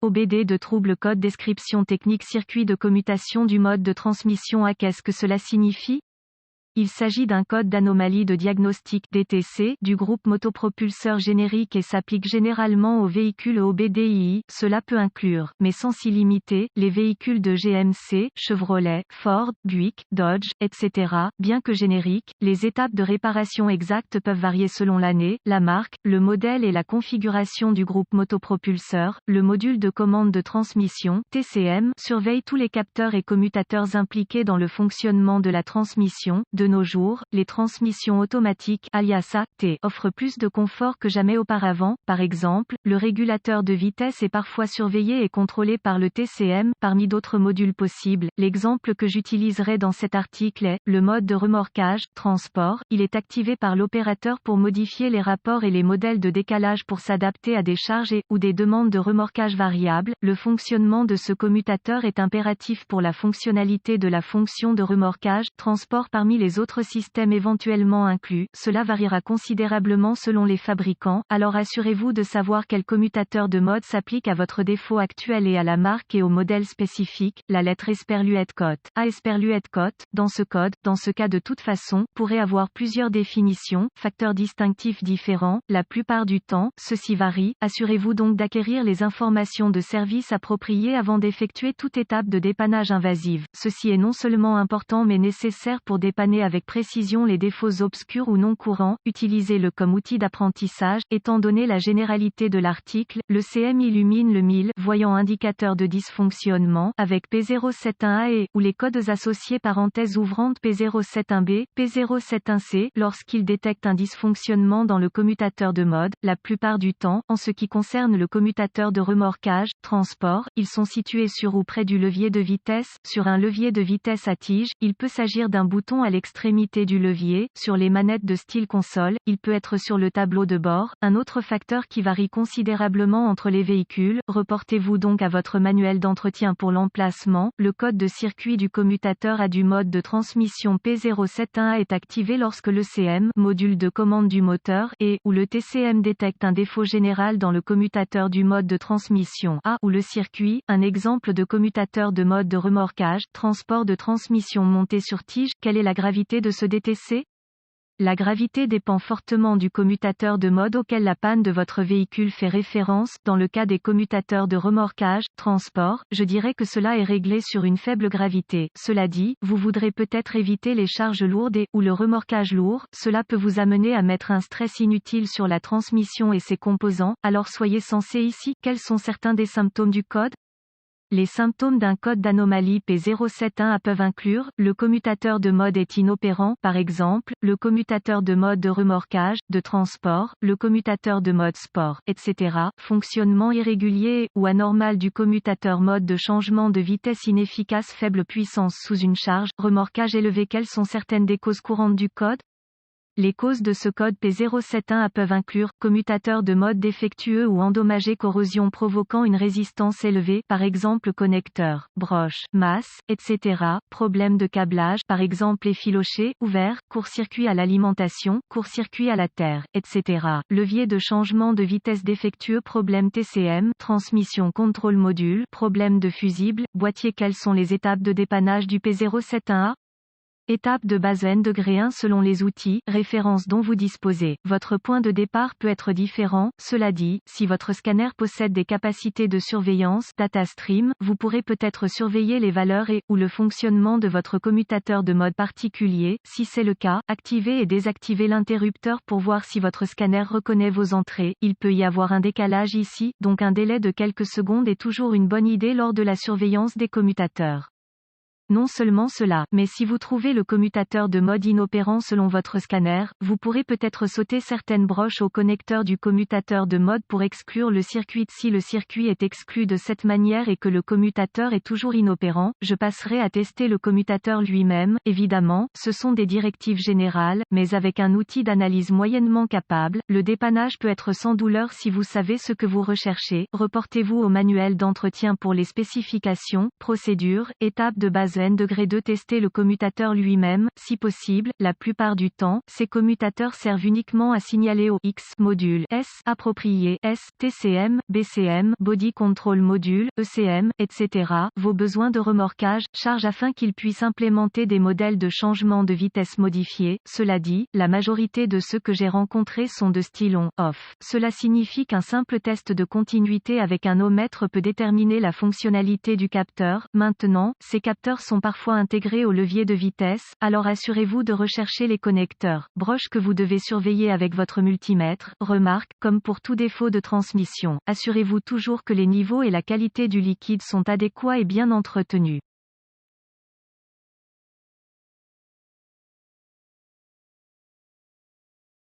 OBD de trouble code description technique circuit de commutation du mode de transmission à qu'est-ce que cela signifie? Il s'agit d'un code d'anomalie de diagnostic DTC du groupe motopropulseur générique et s'applique généralement aux véhicules OBDII. Cela peut inclure, mais sans s'y limiter, les véhicules de GMC, Chevrolet, Ford, Buick, Dodge, etc. Bien que génériques, les étapes de réparation exactes peuvent varier selon l'année, la marque, le modèle et la configuration du groupe motopropulseur. Le module de commande de transmission, TCM, surveille tous les capteurs et commutateurs impliqués dans le fonctionnement de la transmission. De nos jours, les transmissions automatiques, alias AT, offrent plus de confort que jamais auparavant. Par exemple, le régulateur de vitesse est parfois surveillé et contrôlé par le TCM, parmi d'autres modules possibles. L'exemple que j'utiliserai dans cet article est le mode de remorquage, transport. Il est activé par l'opérateur pour modifier les rapports et les modèles de décalage pour s'adapter à des charges ou des demandes de remorquage variables. Le fonctionnement de ce commutateur est impératif pour la fonctionnalité de la fonction de remorquage, transport parmi les autres systèmes éventuellement inclus. Cela variera considérablement selon les fabricants, alors assurez-vous de savoir quel commutateur de mode s'applique à votre défaut actuel et à la marque et au modèle spécifique. La lettre Esperluette-Cote. A Esperluette-Cote, dans ce cas de toute façon, pourrait avoir plusieurs définitions, facteurs distinctifs différents. La plupart du temps, ceci varie. Assurez-vous donc d'acquérir les informations de service appropriées avant d'effectuer toute étape de dépannage invasive. Ceci est non seulement important mais nécessaire pour dépanner avec précision les défauts obscurs ou non courants. Utilisez-le comme outil d'apprentissage. Étant donné la généralité de l'article, le CM illumine le 1000 voyant indicateur de dysfonctionnement avec P071A et ou les codes associés parenthèses ouvrantes P071B, P071C lorsqu'il détecte un dysfonctionnement dans le commutateur de mode. La plupart du temps, en ce qui concerne le commutateur de remorquage, transport, ils sont situés sur ou près du levier de vitesse. Sur un levier de vitesse à tige, il peut s'agir d'un bouton à l'extrémité du levier. Sur les manettes de style console, il peut être sur le tableau de bord. Un autre facteur qui varie considérablement entre les véhicules. Reportez-vous donc à votre manuel d'entretien pour l'emplacement. Le code de circuit du commutateur A du mode de transmission P071A est activé lorsque le CM, module de commande du moteur, et ou le TCM détecte un défaut général dans le commutateur du mode de transmission A ou le circuit. Un exemple de commutateur de mode de remorquage, transport de transmission monté sur tige. Quelle est la gravité de ce DTC? La gravité dépend fortement du commutateur de mode auquel la panne de votre véhicule fait référence. Dans le cas des commutateurs de remorquage, transport, je dirais que cela est réglé sur une faible gravité. Cela dit, vous voudrez peut-être éviter les charges lourdes ou le remorquage lourd. Cela peut vous amener à mettre un stress inutile sur la transmission et ses composants. Alors soyez sensé ici. Quels sont certains des symptômes du code? Les symptômes d'un code d'anomalie P071A peuvent inclure, le commutateur de mode est inopérant, par exemple, le commutateur de mode de remorquage, de transport, le commutateur de mode sport, etc. Fonctionnement irrégulier ou anormal du commutateur mode de changement de vitesse inefficace faible puissance sous une charge, remorquage élevé. Quelles sont certaines des causes courantes du code? Les causes de ce code P071A peuvent inclure, commutateur de mode défectueux ou endommagé, corrosion provoquant une résistance élevée, par exemple connecteur, broche, masse, etc. Problème de câblage, par exemple effiloché, ouvert, court-circuit à l'alimentation, court-circuit à la terre, etc. Levier de changement de vitesse défectueux, problème TCM, transmission contrôle module, problème de fusible, boîtier. Quelles sont les étapes de dépannage du P071A? Étape de base N degré 1 selon les outils, références dont vous disposez. Votre point de départ peut être différent. Cela dit, si votre scanner possède des capacités de surveillance, data stream, vous pourrez peut-être surveiller les valeurs et ou le fonctionnement de votre commutateur de mode particulier. Si c'est le cas, activez et désactivez l'interrupteur pour voir si votre scanner reconnaît vos entrées. Il peut y avoir un décalage ici, donc un délai de quelques secondes est toujours une bonne idée lors de la surveillance des commutateurs. Non seulement cela, mais si vous trouvez le commutateur de mode inopérant selon votre scanner, vous pourrez peut-être sauter certaines broches au connecteur du commutateur de mode pour exclure le circuit. Si le circuit est exclu de cette manière et que le commutateur est toujours inopérant, je passerai à tester le commutateur lui-même. Évidemment, ce sont des directives générales, mais avec un outil d'analyse moyennement capable, le dépannage peut être sans douleur si vous savez ce que vous recherchez. Reportez-vous au manuel d'entretien pour les spécifications, procédures, étapes de base N°2 tester le commutateur lui-même, si possible. La plupart du temps, ces commutateurs servent uniquement à signaler au X module S approprié S, TCM, BCM, Body Control Module, ECM, etc. vos besoins de remorquage, charge afin qu'ils puissent implémenter des modèles de changement de vitesse modifiés. Cela dit, la majorité de ceux que j'ai rencontrés sont de style on-off. Cela signifie qu'un simple test de continuité avec un ohmmètre peut déterminer la fonctionnalité du capteur. Maintenant, ces capteurs sont parfois intégrés au levier de vitesse, alors assurez-vous de rechercher les connecteurs broches que vous devez surveiller avec votre multimètre. Remarque, comme pour tout défaut de transmission, assurez-vous toujours que les niveaux et la qualité du liquide sont adéquats et bien entretenus.